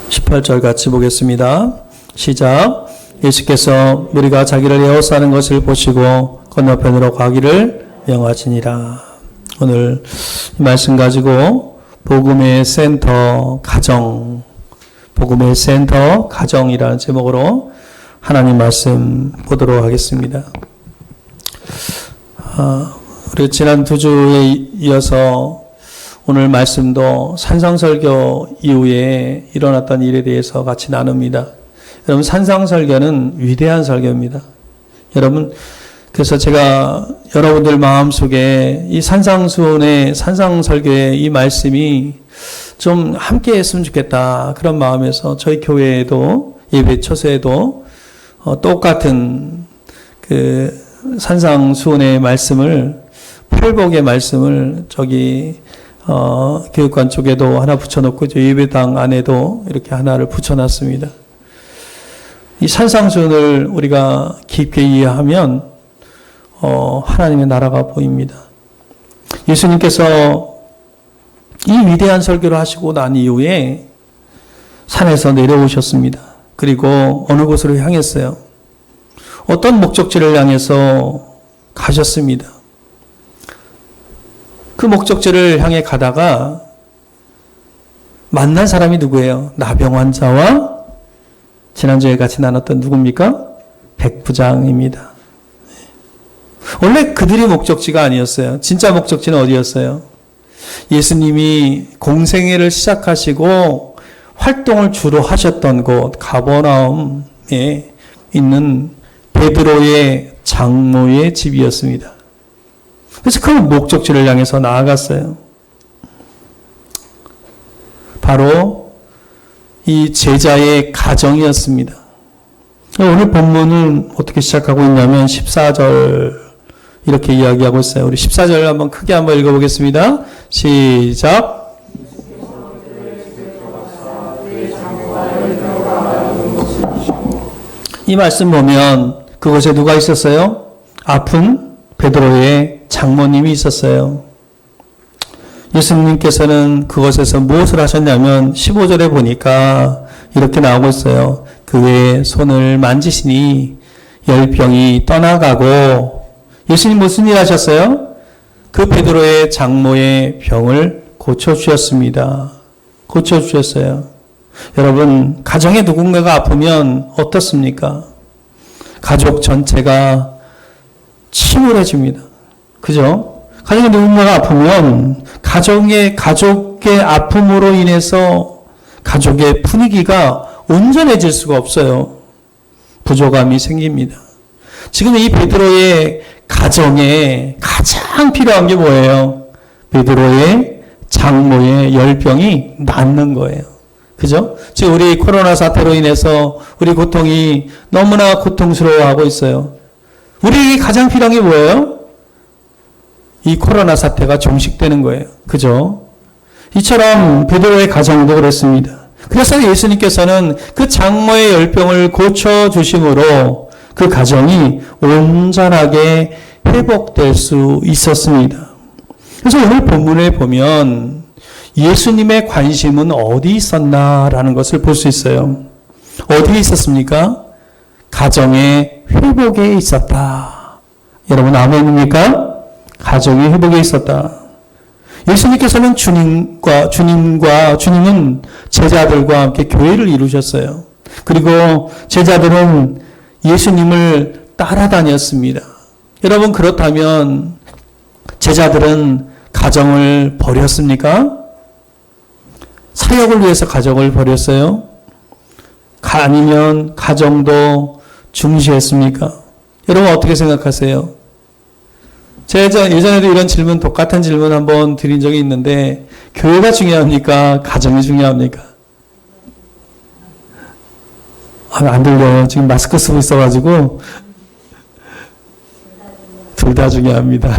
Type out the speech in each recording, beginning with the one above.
(18절) 같이 보겠습니다. 시작. 예수께서 무리가 자기를 에워싸는 것을 보시고 건너편으로 가기를 명하시니라. 오늘 이 말씀 가지고 복음의 센터 가정, 복음의 센터 가정이라는 제목으로 하나님 말씀 보도록 하겠습니다. 우리 지난 두 주에 이어서 오늘 말씀도 산상설교 이후에 일어났던 일에 대해서 같이 나눕니다. 여러분, 산상설교는 위대한 설교입니다. 여러분, 그래서 제가 여러분들 마음속에 이 산상수훈의 산상설교의 이 말씀이 좀 함께 했으면 좋겠다, 그런 마음에서 저희 교회에도 예배 초세에도 똑같은 그 산상수훈의 말씀을, 팔복의 말씀을 교육관 쪽에도 하나 붙여놓고 예배당 안에도 이렇게 하나를 붙여놨습니다. 이 산상수훈을 우리가 깊게 이해하면 하나님의 나라가 보입니다. 예수님께서 이 위대한 설교를 하시고 난 이후에 산에서 내려오셨습니다. 그리고 어느 곳으로 향했어요? 어떤 목적지를 향해서 가셨습니다. 그 목적지를 향해 가다가 만난 사람이 누구예요? 나병 환자와 지난주에 같이 나눴던 누굽니까? 백부장입니다. 원래 그들이 목적지가 아니었어요. 진짜 목적지는 어디였어요? 예수님이 공생애를 시작하시고 활동을 주로 하셨던 곳 가버나움에 있는 베드로의 장모의 집이었습니다. 그래서 그 목적지를 향해서 나아갔어요. 바로 이 제자의 가정이었습니다. 오늘 본문은 어떻게 시작하고 있냐면 14절 이렇게 이야기하고 있어요. 우리 14절 한번 크게 한번 읽어보겠습니다. 시작. 이 말씀 보면 그곳에 누가 있었어요? 아픈 베드로의 장모님이 있었어요. 예수님께서는 그곳에서 무엇을 하셨냐면 15절에 보니까 이렇게 나오고 있어요. 그의 손을 만지시니 열병이 떠나가고, 예수님 무슨 일 하셨어요? 그 베드로의 장모의 병을 고쳐주셨습니다. 고쳐주셨어요. 여러분, 가정에 누군가가 아프면 어떻습니까? 가족 전체가 침울해집니다. 그죠? 가정에 누군가가 아프면 가족의 아픔으로 인해서 가족의 분위기가 온전해질 수가 없어요. 부조감이 생깁니다. 지금 이 베드로의 가정에 가장 필요한 게 뭐예요? 베드로의 장모의 열병이 낫는 거예요. 그죠? 지금 우리 코로나 사태로 인해서 우리 고통이 너무나 고통스러워하고 있어요. 우리에게 가장 필요한 게 뭐예요? 이 코로나 사태가 종식되는 거예요. 그죠? 이처럼 베드로의 가정도 그랬습니다. 그래서 예수님께서는 그 장모의 열병을 고쳐주심으로 그 가정이 온전하게 회복될 수 있었습니다. 그래서 오늘 본문에 보면 예수님의 관심은 어디 있었나라는 것을 볼 수 있어요. 어디에 있었습니까? 가정의 회복에 있었다. 여러분 아멘입니까? 가정의 회복에 있었다. 예수님께서는 주님은 제자들과 함께 교회를 이루셨어요. 그리고 제자들은 예수님을 따라다녔습니다. 여러분, 그렇다면 제자들은 가정을 버렸습니까? 사역을 위해서 가정을 버렸어요? 아니면 가정도 중시했습니까? 여러분 어떻게 생각하세요? 제가 예전에도 이런 질문, 똑같은 질문 한번 드린 적이 있는데, 교회가 중요합니까? 가정이 중요합니까? 안 들려요. 지금 마스크 쓰고 있어가지고. 둘 다 중요합니다.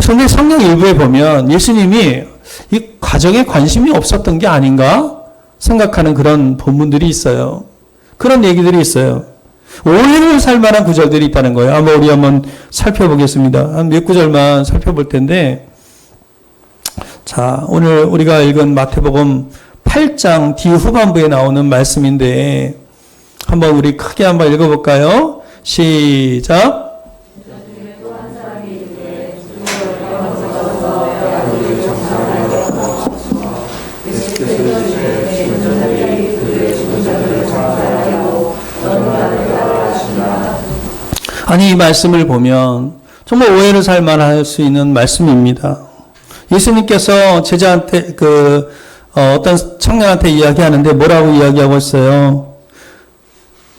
그런데 성경 일부에 보면 예수님이 이 가정에 관심이 없었던 게 아닌가 생각하는 그런 본문들이 있어요. 그런 얘기들이 있어요. 오해를 살 만한 구절들이 있다는 거예요. 우리 한번 살펴보겠습니다. 한 몇 구절만 살펴볼 텐데, 자, 오늘 우리가 읽은 마태복음 8장 뒤 후반부에 나오는 말씀인데, 한번 우리 크게 한번 읽어볼까요? 시작. 아니, 이 말씀을 보면 정말 오해를 살 만할 수 있는 말씀입니다. 예수님께서 제자한테 어떤 청년한테 이야기하는데 뭐라고 이야기하고 있어요?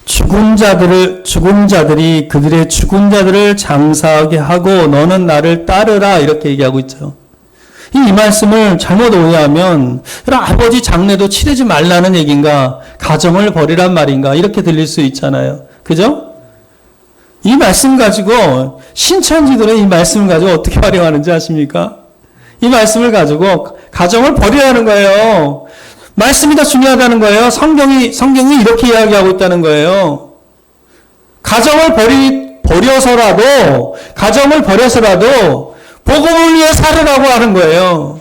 죽은 자들이 그들의 죽은 자들을 장사하게 하고 너는 나를 따르라 이렇게 얘기하고 있죠. 이 말씀을 잘못 오해하면 아버지 장례도 치르지 말라는 얘기인가, 가정을 버리란 말인가 이렇게 들릴 수 있잖아요. 그죠? 이 말씀 가지고 신천지들은 이 말씀을 가지고 어떻게 활용하는지 아십니까? 이 말씀을 가지고 가정을 버리라는 거예요. 말씀이 더 중요하다는 거예요. 성경이 이렇게 이야기하고 있다는 거예요. 가정을 버려서라도 복음을 위해 살으라고 하는 거예요.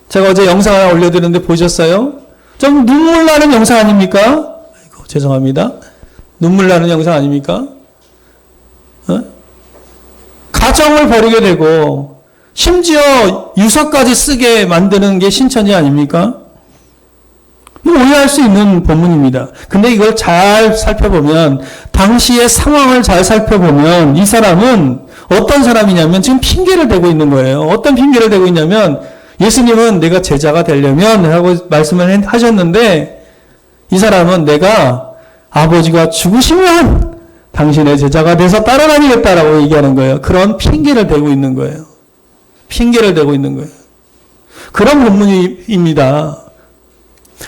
제가 어제 영상 하나 올려드렸는데 보셨어요? 좀 눈물 나는 영상 아닙니까? 아이고, 죄송합니다. 눈물 나는 영상 아닙니까? 가정을 버리게 되고 심지어 유서까지 쓰게 만드는 게 신천지 아닙니까? 오해할 수 있는 본문입니다. 근데 이걸 잘 살펴보면, 당시의 상황을 잘 살펴보면 이 사람은 어떤 사람이냐면 지금 핑계를 대고 있는 거예요. 어떤 핑계를 대고 있냐면, 예수님은 내가 제자가 되려면 하고 말씀을 하셨는데, 이 사람은 내가 아버지가 죽으시면 당신의 제자가 돼서 따라다니겠다라고 얘기하는 거예요. 그런 핑계를 대고 있는 거예요. 핑계를 대고 있는 거예요. 그런 본문입니다.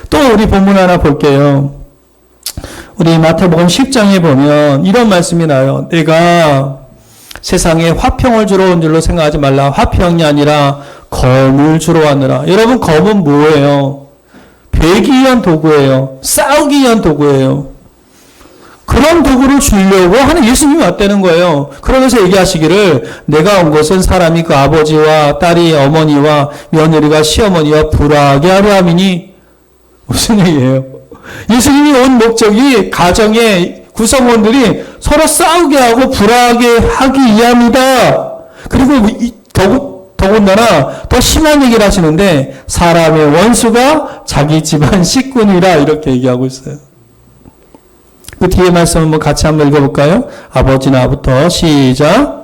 또 우리 본문 하나 볼게요. 우리 마태복음 10장에 보면 이런 말씀이 나요. 내가 세상에 화평을 주러 온 줄로 생각하지 말라. 화평이 아니라 검을 주러 왔느라. 여러분, 검은 뭐예요? 베기 위한 도구예요. 싸우기 위한 도구예요. 그런 도구를 주려고 하는 예수님이 왔다는 거예요. 그러면서 얘기하시기를, 내가 온 것은 사람이 그 아버지와 딸이 어머니와 며느리가 시어머니와 불화하게 하려 함이니. 무슨 얘기예요? 예수님이 온 목적이 가정의 구성원들이 서로 싸우게 하고 불화하게 하기 위함이다. 그리고 더군다나 더 심한 얘기를 하시는데, 사람의 원수가 자기 집안 식구니라 이렇게 얘기하고 있어요. 그 뒤에 말씀 한번 같이 한번 읽어볼까요? 아버지 나부터 시작.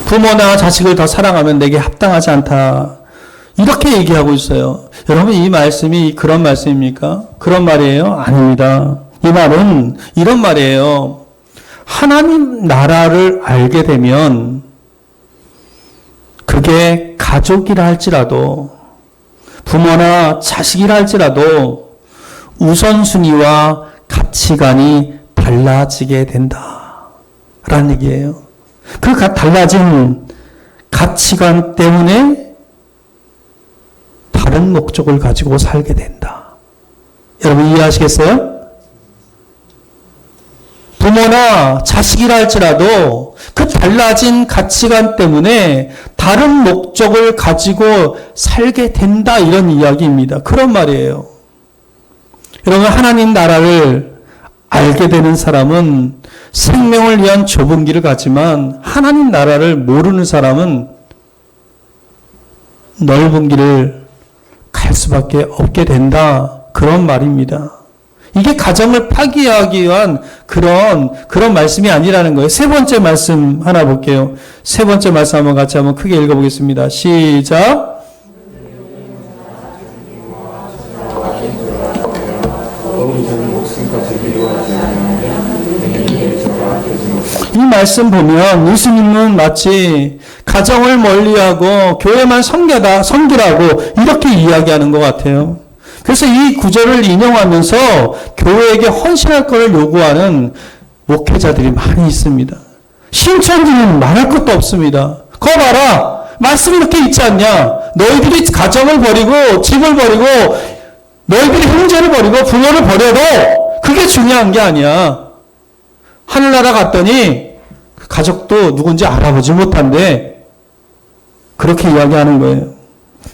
부모나 자식을 더 사랑하면 내게 합당하지 않다. 이렇게 얘기하고 있어요. 여러분, 이 말씀이 그런 말씀입니까? 그런 말이에요? 아닙니다. 이 말은 이런 말이에요. 하나님 나라를 알게 되면 그게 가족이라 할지라도 부모나 자식이라 할지라도 우선순위와 가치관이 달라지게 된다 라는 얘기예요. 그 달라진 가치관 때문에 다른 목적을 가지고 살게 된다. 여러분 이해하시겠어요? 부모나 자식이라 할지라도 그 달라진 가치관 때문에 다른 목적을 가지고 살게 된다, 이런 이야기입니다. 그런 말이에요. 여러분, 하나님 나라를 알게 되는 사람은 생명을 위한 좁은 길을 가지만, 하나님 나라를 모르는 사람은 넓은 길을 갈 수밖에 없게 된다, 그런 말입니다. 이게 가정을 파괴하기 위한 그런 말씀이 아니라는 거예요. 세 번째 말씀 하나 볼게요. 세 번째 말씀 한번 같이 한번 크게 읽어보겠습니다. 시작. 이 말씀 보면 예수님은 마치 가정을 멀리하고 교회만 섬기라고 이렇게 이야기하는 것 같아요. 그래서 이 구절을 인용하면서 교회에게 헌신할 것을 요구하는 목회자들이 많이 있습니다. 신천지는 말할 것도 없습니다. 거 봐라. 말씀이 이렇게 있지 않냐. 너희들이 가정을 버리고 집을 버리고 너희들이 형제를 버리고 부모를 버려도 그게 중요한 게 아니야. 하늘나라 갔더니 그 가족도 누군지 알아보지 못한데 그렇게 이야기하는 거예요.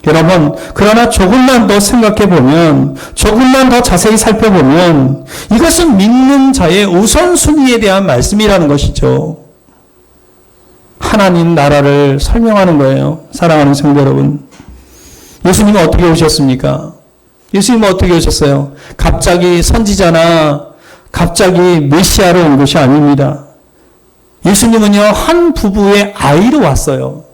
여러분, 그러나 조금만 더 생각해 보면, 조금만 더 자세히 살펴보면 이것은 믿는 자의 우선순위에 대한 말씀이라는 것이죠. 하나님 나라를 설명하는 거예요. 사랑하는 성도 여러분. 예수님은 어떻게 오셨습니까? 예수님은 어떻게 오셨어요? 갑자기 선지자나 갑자기 메시아로 온 것이 아닙니다. 예수님은요, 한 부부의 아이로 왔어요.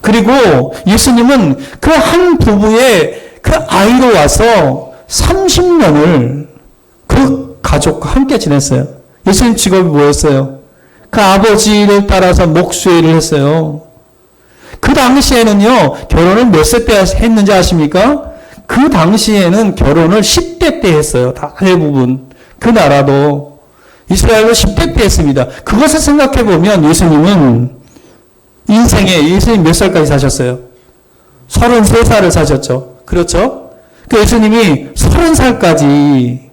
그리고 예수님은 그 한 부부의 그 아이로 와서 30년을 그 가족과 함께 지냈어요. 예수님 직업이 뭐였어요? 그 아버지를 따라서 목수일을 했어요. 그 당시에는요, 결혼을 몇 세 때 했는지 아십니까? 그 당시에는 결혼을 10대 때 했어요. 다 대부분. 그 나라도. 이스라엘도 10대 때 했습니다. 그것을 생각해 보면 예수님은 예수님 몇 살까지 사셨어요? 33살을 사셨죠. 그렇죠? 그 예수님이 30살까지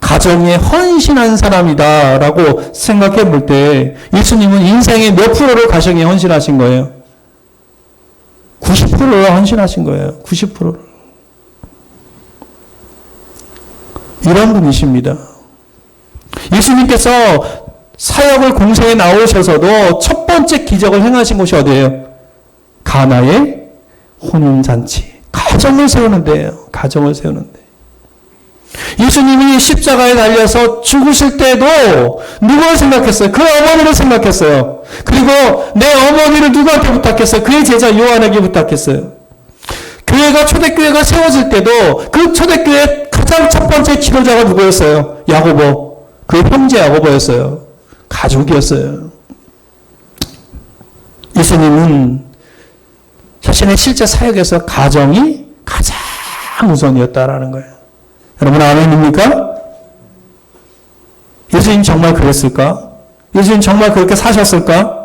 가정에 헌신한 사람이다라고 생각해 볼 때 예수님은 인생의 몇 프로를 가정에 헌신하신 거예요? 90%를 헌신하신 거예요. 90%를. 이런 분이십니다. 예수님께서 사역을 공생에 나오셔서도 첫 번째 기적을 행하신 곳이 어디예요? 가나의 혼인잔치. 가정을 세우는 데예요. 가정을 세우는 데. 예수님이 십자가에 달려서 죽으실 때도 누구를 생각했어요? 그 어머니를 생각했어요. 그리고 내 어머니를 누구한테 부탁했어요? 그의 제자 요한에게 부탁했어요. 초대교회가 세워질 때도 그 초대교회 가장 첫 번째 지도자가 누구였어요? 야고보. 그 형제 야고보였어요. 가족이었어요. 예수님은 자신의 실제 사역에서 가정이 가장 우선이었다라는 거예요. 여러분 아멘입니까? 예수님 정말 그랬을까? 예수님 정말 그렇게 사셨을까?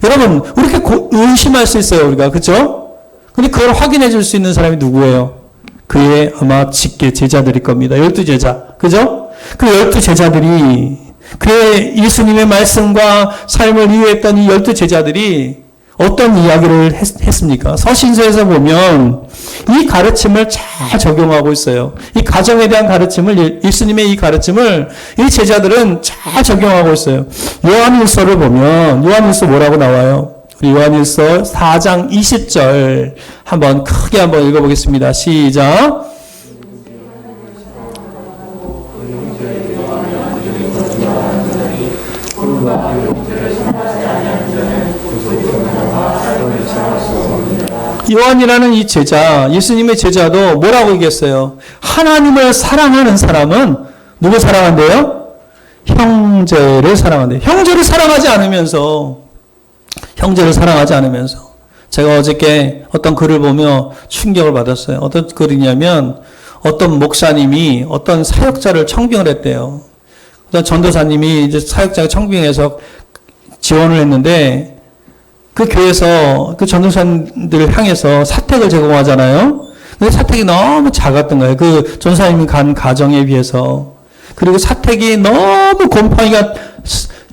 여러분, 우리 이렇게 의심할 수 있어요, 우리가. 그죠? 근데 그걸 확인해 줄 수 있는 사람이 누구예요? 그의 아마 직계 제자들일 겁니다. 12제자. 그죠? 그 12제자들이 그의 예수님의 말씀과 삶을 이해했던 이 12제자들이 어떤 이야기를 했습니까? 서신서에서 보면 이 가르침을 잘 적용하고 있어요. 이 가정에 대한 가르침을, 예수님의 이 가르침을 이 제자들은 잘 적용하고 있어요. 요한일서를 보면 요한일서 뭐라고 나와요? 우리 요한일서 4장 20절 크게 한번 읽어보겠습니다. 시작. 요한이라는 이 제자, 예수님의 제자도 뭐라고 얘기했어요? 하나님을 사랑하는 사람은 누구 사랑한대요? 형제를 사랑한대요. 형제를 사랑하지 않으면서 제가 어저께 어떤 글을 보며 충격을 받았어요. 어떤 글이냐면 어떤 목사님이 어떤 사역자를 청빙을 했대요. 어떤 전도사님이 이제 사역자가 청빙해서 지원을 했는데 그 교회에서 그 전도사님들을 향해서 사택을 제공하잖아요. 근데 사택이 너무 작았던 거예요. 그 전도사님이 간 가정에 비해서. 그리고 사택이 너무 곰팡이가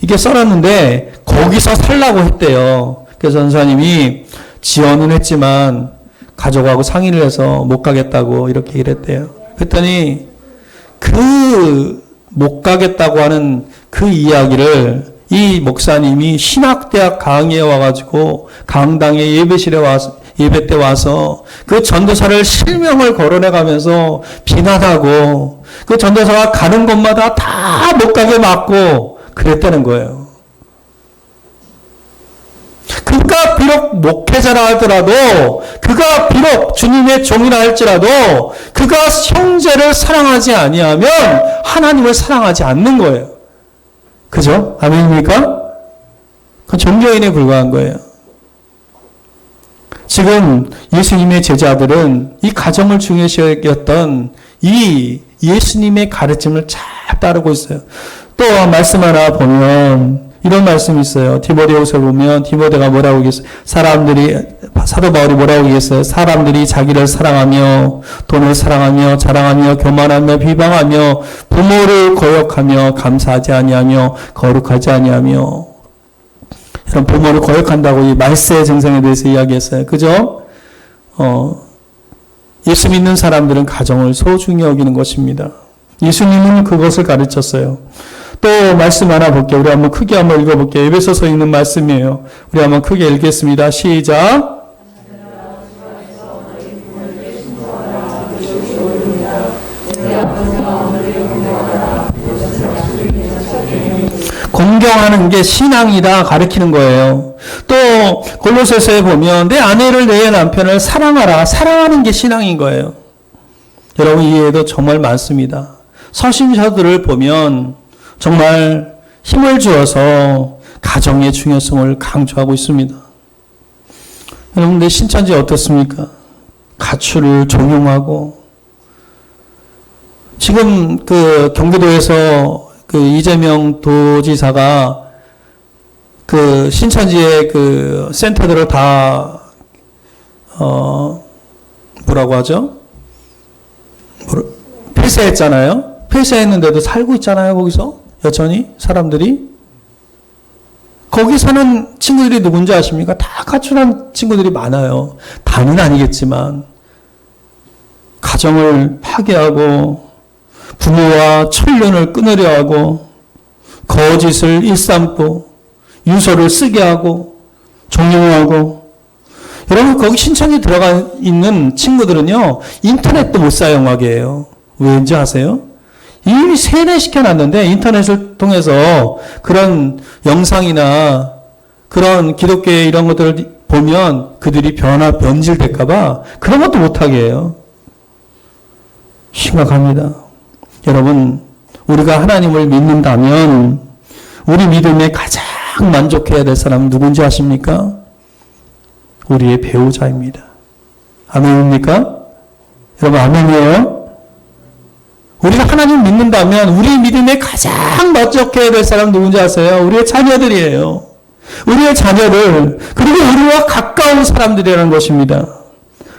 이게 썰었는데 거기서 살라고 했대요. 그래서 전도사님이 지원은 했지만 가족하고 상의를 해서 못 가겠다고 이렇게 얘기를 했대요. 그랬더니 그 못 가겠다고 하는 그 이야기를 이 목사님이 신학대학 강의에 와가지고 강당에 예배실에 와서 예배 때 와서 그 전도사를 실명을 거론해가면서 비난하고 그 전도사가 가는 곳마다 다 못 가게 막고 그랬다는 거예요. 그가 비록 목회자라 하더라도, 그가 비록 주님의 종이라 할지라도 그가 형제를 사랑하지 아니하면 하나님을 사랑하지 않는 거예요. 그죠? 아멘입니까? 그건 종교인에 불과한 거예요. 지금 예수님의 제자들은 이 가정을 중요시 여겼던 이 예수님의 가르침을 잘 따르고 있어요. 또 말씀 하나 보면 이런 말씀이 있어요. 디모데후서 보면 디모데가 뭐라고 얘기했어요? 사도 바울이 뭐라고 얘기했어요? 사람들이 자기를 사랑하며 돈을 사랑하며 자랑하며 교만하며 비방하며 부모를 거역하며 감사하지 아니하며 거룩하지 아니하며. 이런 부모를 거역한다고 이 말세 증상에 대해서 이야기했어요. 그죠? 예수 믿는 사람들은 가정을 소중히 여기는 것입니다. 예수님은 그것을 가르쳤어요. 또 말씀 하나 볼게요. 우리 한번 크게 한번 읽어볼게요. 에베소서 있는 말씀이에요. 우리 한번 크게 읽겠습니다. 시작. 공경하는 게 신앙이다 가르치는 거예요. 또 골로새서에 보면 내 아내를 내 남편을 사랑하라. 사랑하는 게 신앙인 거예요. 여러분 이해도 정말 많습니다. 서신서들을 보면 정말 힘을 주어서 가정의 중요성을 강조하고 있습니다. 여러분들 신천지 어떻습니까? 가출을 종용하고 지금 그 경기도에서 그 이재명 도지사가 그 신천지의 그 센터들을 다 뭐라고 하죠? 폐쇄했잖아요. 폐쇄했는데도 살고 있잖아요. 거기서 여전히 사람들이. 거기 사는 친구들이 누군지 아십니까? 다 가출한 친구들이 많아요. 다는 아니겠지만 가정을 파괴하고 부모와 천륜을 끊으려 하고 거짓을 일삼고 유서를 쓰게 하고 종용하고. 여러분 거기 신천지 들어가 있는 친구들은요 인터넷도 못 사용하게 해요. 왜인지 아세요? 이미 세뇌시켜놨는데 인터넷을 통해서 그런 영상이나 그런 기독교의 이런 것들을 보면 그들이 변질될까봐 그런 것도 못하게 해요. 심각합니다. 여러분 우리가 하나님을 믿는다면 우리 믿음에 가장 만족해야 될 사람은 누군지 아십니까? 우리의 배우자입니다. 아멘입니까? 여러분 아멘이에요? 우리가 하나님 믿는다면 우리 믿음에 가장 만족해야 될 사람은 누군지 아세요? 우리의 자녀들이에요. 우리의 자녀들 그리고 우리와 가까운 사람들이라는 것입니다.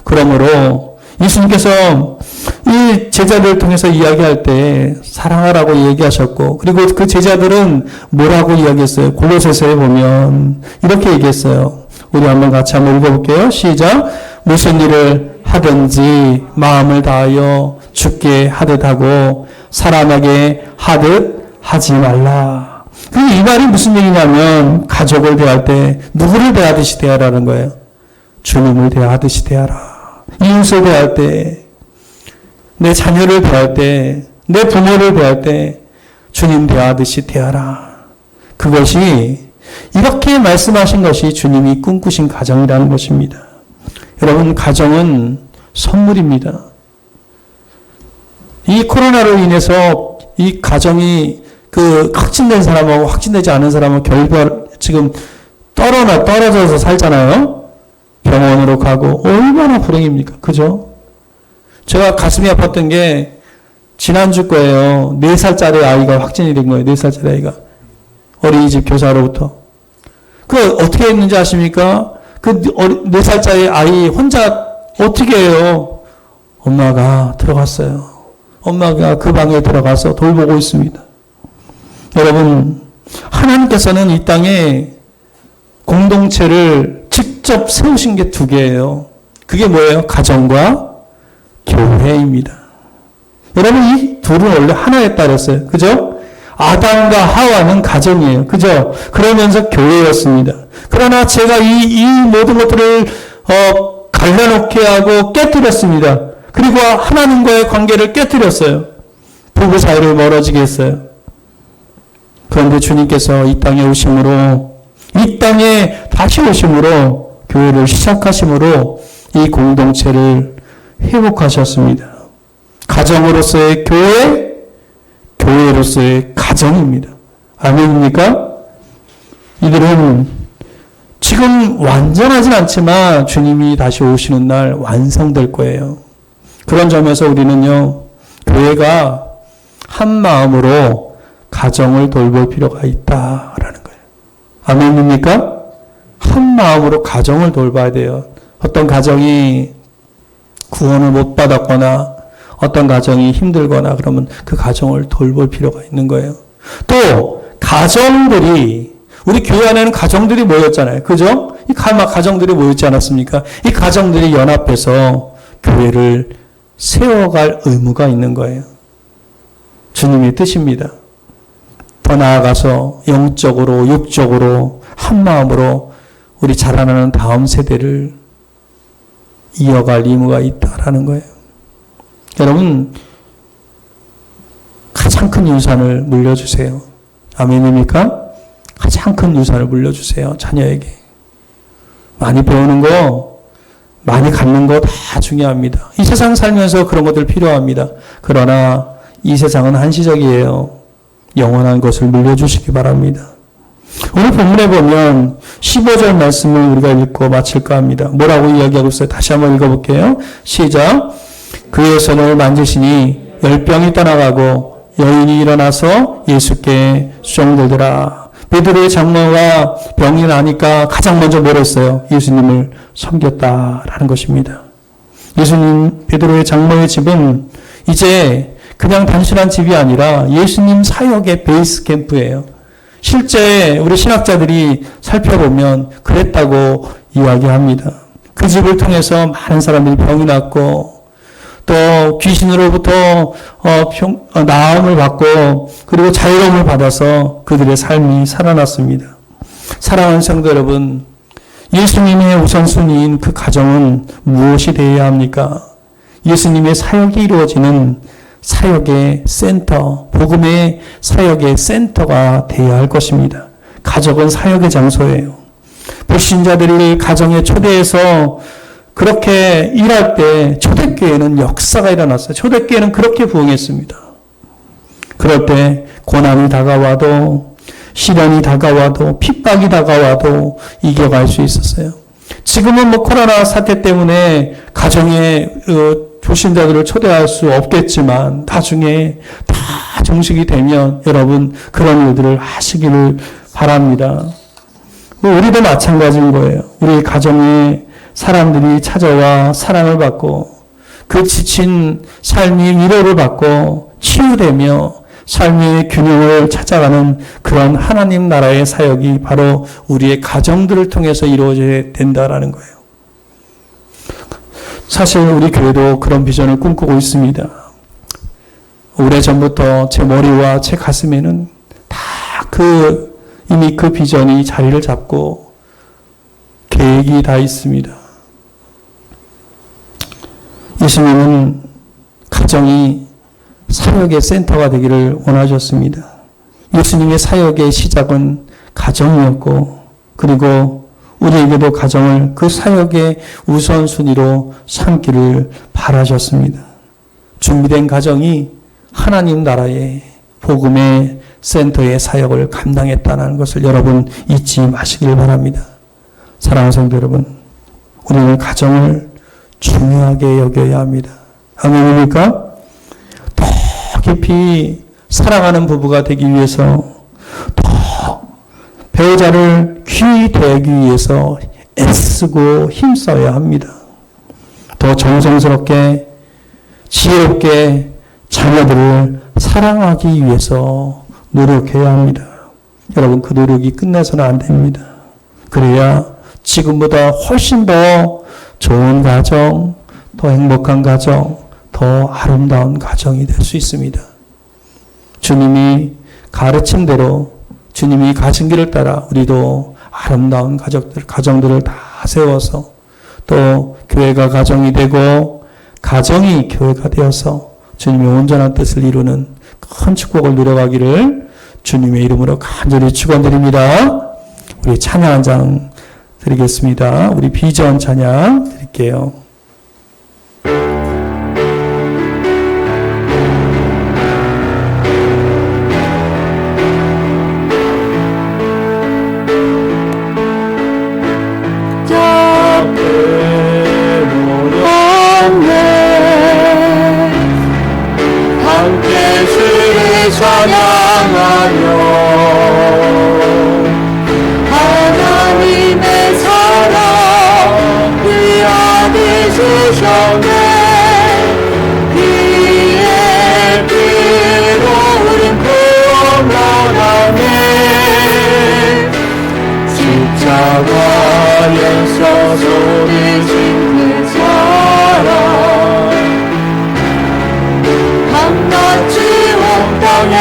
그러므로 예수님께서 이 제자들을 통해서 이야기할 때 사랑하라고 얘기하셨고 그리고 그 제자들은 뭐라고 이야기했어요? 골로새서에 보면 이렇게 얘기했어요. 우리 같이 한번 읽어볼게요. 시작. 무슨 일을 하든지 마음을 다하여 주께 하듯 하고 사람에게 하듯 하지 말라. 이 말이 무슨 얘기냐면 가족을 대할 때 누구를 대하듯이 대하라는 거예요. 주님을 대하듯이 대하라. 이웃을 대할 때 내 자녀를 대할 때 내 부모를 대할 때 주님 대하듯이 대하라. 그것이 이렇게 말씀하신 것이 주님이 꿈꾸신 가정이라는 것입니다. 여러분 가정은 선물입니다. 이 코로나로 인해서 이 가정이 그 확진된 사람하고 확진되지 않은 사람하고 지금 떨어져서 살잖아요. 병원으로 가고 얼마나 불행입니까? 그죠? 제가 가슴이 아팠던 게 지난주 거예요. 4살짜리 아이가 확진이 된 거예요. 4살짜리 아이가. 어린이집 교사로부터. 그 어떻게 했는지 아십니까? 그 4살짜리 아이 혼자 어떻게 해요? 엄마가 들어갔어요. 엄마가 그 방에 들어가서 돌보고 있습니다. 여러분, 하나님께서는 이 땅에 공동체를 직접 세우신 게 2개예요. 그게 뭐예요? 가정과 교회입니다. 여러분, 이 둘은 원래 하나였다 그랬어요. 그죠? 아담과 하와는 가정이에요. 그죠? 그러면서 교회였습니다. 그러나 제가 이 모든 것들을 갈라놓게 하고 깨뜨렸습니다. 그리고 하나님과의 관계를 깨뜨렸어요. 부부 사이를 멀어지게 했어요. 그런데 주님께서 이 땅에 오심으로, 이 땅에 다시 오심으로, 교회를 시작하심으로 이 공동체를 회복하셨습니다. 가정으로서의 교회, 교회로서의 가정입니다. 아멘입니까? 이들은 지금 완전하진 않지만 주님이 다시 오시는 날 완성될 거예요. 그런 점에서 우리는요, 교회가 한 마음으로 가정을 돌볼 필요가 있다라는 거예요. 아멘입니까? 한 마음으로 가정을 돌봐야 돼요. 어떤 가정이 구원을 못 받았거나 어떤 가정이 힘들거나 그러면 그 가정을 돌볼 필요가 있는 거예요. 또 가정들이 우리 교회 안에는 가정들이 모였잖아요. 그죠? 이 가정들이 모였지 않았습니까? 이 가정들이 연합해서 교회를 세워갈 의무가 있는 거예요. 주님의 뜻입니다. 더 나아가서 영적으로 육적으로 한 마음으로 우리 자라나는 다음 세대를 이어갈 의무가 있다라는 거예요. 여러분 가장 큰 유산을 물려주세요. 아멘입니까? 가장 큰 유산을 물려주세요. 자녀에게. 많이 배우는 거, 많이 갖는 거 다 중요합니다. 이 세상 살면서 그런 것들 필요합니다. 그러나 이 세상은 한시적이에요. 영원한 것을 물려주시기 바랍니다. 오늘 본문에 보면 15절 말씀을 우리가 읽고 마칠까 합니다. 뭐라고 이야기하고 있어요? 다시 한번 읽어볼게요. 시작. 그의 손을 만지시니 열병이 떠나가고 여인이 일어나서 예수께 수종들더라. 베드로의 장모가 병이 나니까 가장 먼저 뭘 했어요? 예수님을 섬겼다라는 것입니다. 예수님, 베드로의 장모의 집은 이제 그냥 단순한 집이 아니라 예수님 사역의 베이스 캠프예요. 실제 우리 신학자들이 살펴보면 그랬다고 이야기합니다. 그 집을 통해서 많은 사람들이 병이 났고 또 귀신으로부터 나음을 받고 그리고 자유로움을 받아서 그들의 삶이 살아났습니다. 사랑하는 성도 여러분, 예수님의 우선순위인 그 가정은 무엇이 되어야 합니까? 예수님의 사역이 이루어지는 사역의 센터, 복음의 사역의 센터가 되어야 할 것입니다. 가족은 사역의 장소예요. 불신자들이 가정에 초대해서 그렇게 일할 때 초대교회는 역사가 일어났어요. 초대교회는 그렇게 부흥했습니다. 그럴 때 고난이 다가와도 시련이 다가와도 핍박이 다가와도 이겨갈 수 있었어요. 지금은 코로나 사태 때문에 가정에 불신자들을 초대할 수 없겠지만 나중에 다 정식이 되면 여러분 그런 일들을 하시기를 바랍니다. 우리도 마찬가지인 거예요. 우리 가정에 사람들이 찾아와 사랑을 받고 그 지친 삶이 위로를 받고 치유되며 삶의 균형을 찾아가는 그런 하나님 나라의 사역이 바로 우리의 가정들을 통해서 이루어져야 된다라는 거예요. 사실 우리 교회도 그런 비전을 꿈꾸고 있습니다. 오래전부터 제 머리와 제 가슴에는 다 이미 그 비전이 자리를 잡고 계획이 다 있습니다. 예수님은 가정이 사역의 센터가 되기를 원하셨습니다. 예수님의 사역의 시작은 가정이었고 그리고 우리에게도 가정을 그 사역의 우선순위로 삼기를 바라셨습니다. 준비된 가정이 하나님 나라의 복음의 센터의 사역을 감당했다는 것을 여러분 잊지 마시길 바랍니다. 사랑하는 성도 여러분, 우리는 가정을 중요하게 여겨야 합니다. 아멘입니까? 더 깊이 사랑하는 부부가 되기 위해서 더 배우자를 귀히 대하기 위해서 애쓰고 힘써야 합니다. 더 정성스럽게 지혜롭게 자녀들을 사랑하기 위해서 노력해야 합니다. 여러분 그 노력이 끝나서는 안 됩니다. 그래야 지금보다 훨씬 더 좋은 가정, 더 행복한 가정, 더 아름다운 가정이 될 수 있습니다. 주님이 가르침대로 주님이 가신 길을 따라 우리도 아름다운 가정들을 다 세워서 또 교회가 가정이 되고 가정이 교회가 되어서 주님의 온전한 뜻을 이루는 큰 축복을 누려가기를 주님의 이름으로 간절히 축원드립니다. 우리 찬양 한 장 드리겠습니다. 우리 비전 찬양 드릴게요. 찬양하리 나가면서 소리 짓는 사람 한낮이 온 땅에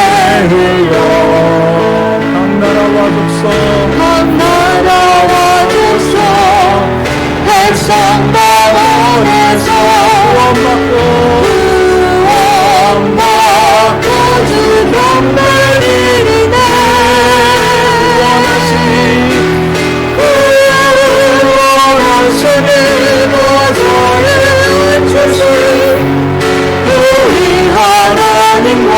흘러 각 나라와 족속 각 나라와 족속 백성 마을에서 구원받고 주 경배리리네 원하시니 보좌의 주신 우리 하나님과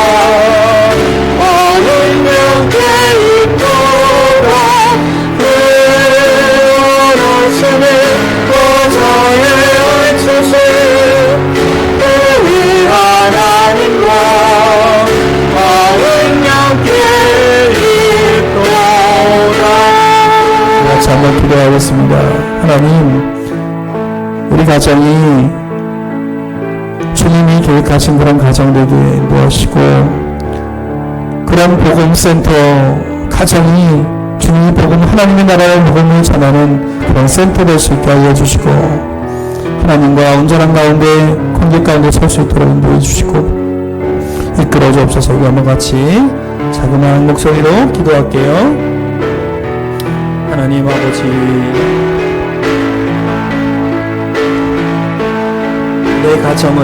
어린 영계 있도록 원하시니 보좌의 주신 우리 하나님과 어린 영계 있도록. 같이 한번 기도하겠습니다. 하나님, 우리 가정이 주님이 계획하신 그런 가정 되게 도와주시고, 그런 복음센터 가정이 주님의 복음, 하나님의 나라의 복음을 전하는 그런 센터 될 수 있게 알려주시고, 하나님과 온전한 가운데 관계 가운데 설 수 있도록 인도해 주시고 이끌어 주옵소서. 우리 한번 같이 자그마한 목소리로 기도할게요. 하나님 아버지, 내 가정을,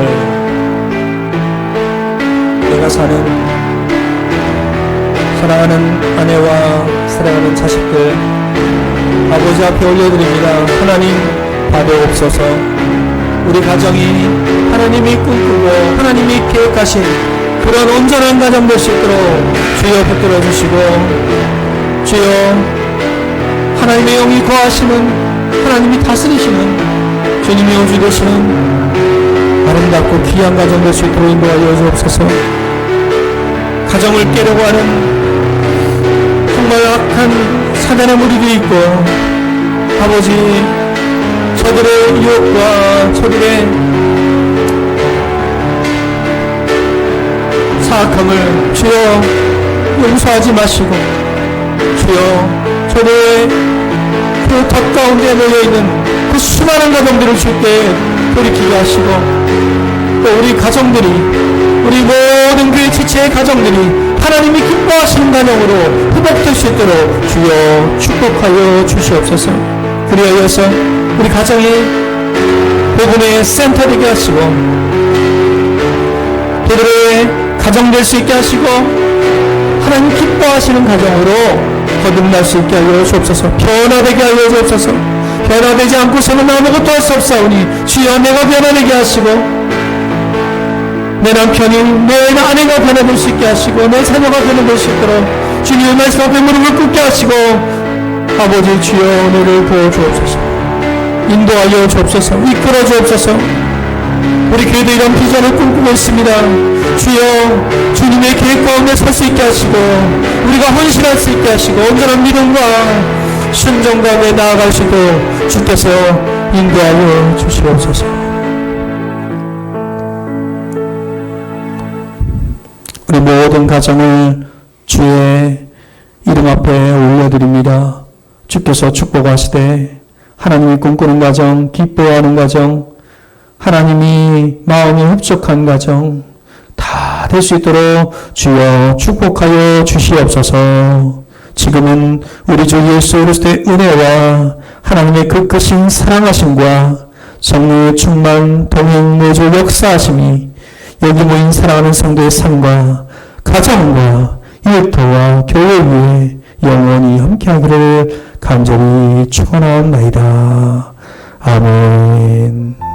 내가 사는 사랑하는 아내와 사랑하는 자식들 아버지 앞에 올려드립니다. 하나님 받아옵소서. 우리 가정이 하나님이 꿈꾸고 하나님이 계획하신 그런 온전한 가정 될 수 있도록 주여 붙들어 주시고, 주여 하나님의 영이 거하시는, 하나님이 다스리시는 주님의 우주 되시는 아름답고 귀한 가정 될 수 있도록 인도하여 주옵소서. 가정을 깨려고 하는 정말 악한 사단의 무리도 있고, 아버지 저들의 유혹과 저들의 사악함을 주여 용서하지 마시고, 주여 저들의 그 덫 가운데 놓여있는 그 수많은 가정들을 주께 돌이키게 하시고, 또 우리 가정들이, 우리 모든 그 지체의 가정들이 하나님이 기뻐하시는 가정으로 회복될 수 있도록 주여 축복하여 주시옵소서. 그리하여서 우리 가정이 복음의 센터 되게 하시고, 그들의 가정 될 수 있게 하시고, 하나님 기뻐하시는 가정으로 거듭날 수 있게 하여 주옵소서. 변화되게 하여 주옵소서. 변화되지 않고서는 아무것도 할 수 없사오니 주여 내가 변화되게 하시고, 내 남편이, 내 아내가 변화될 수 있게 하시고, 내 자녀가 변화될 수 있도록 주님의 말씀 앞에 무릎을 꿇게 하시고, 아버지 주여 은혜를 부어주옵소서. 인도하여 주옵소서. 이끌어 주옵소서. 우리 교회도 이런 비전을 꿈꾸고 있습니다. 주여 주님의 계획 가운데 설 수 있게 하시고, 우리가 헌신할 수 있게 하시고, 온전한 믿음과 순종 가운데 나아갈 수 있도록 주께서 인도하여 주시옵소서. 우리 모든 가정을 주의 이름 앞에 올려드립니다. 주께서 축복하시되 하나님이 꿈꾸는 가정, 기뻐하는 가정, 하나님이 마음이 흡족한 가정 다 될 수 있도록 주여 축복하여 주시옵소서. 지금은 우리 주 예수 그리스도의 은혜와 하나님의 그 크신 사랑하심과 성령의 충만 동행 내주 역사하심이 여기 모인 사랑하는 성도의 삶과 가정과 일터와 교회 위에 영원히 함께하기를 간절히 축원하옵나이다. 아멘.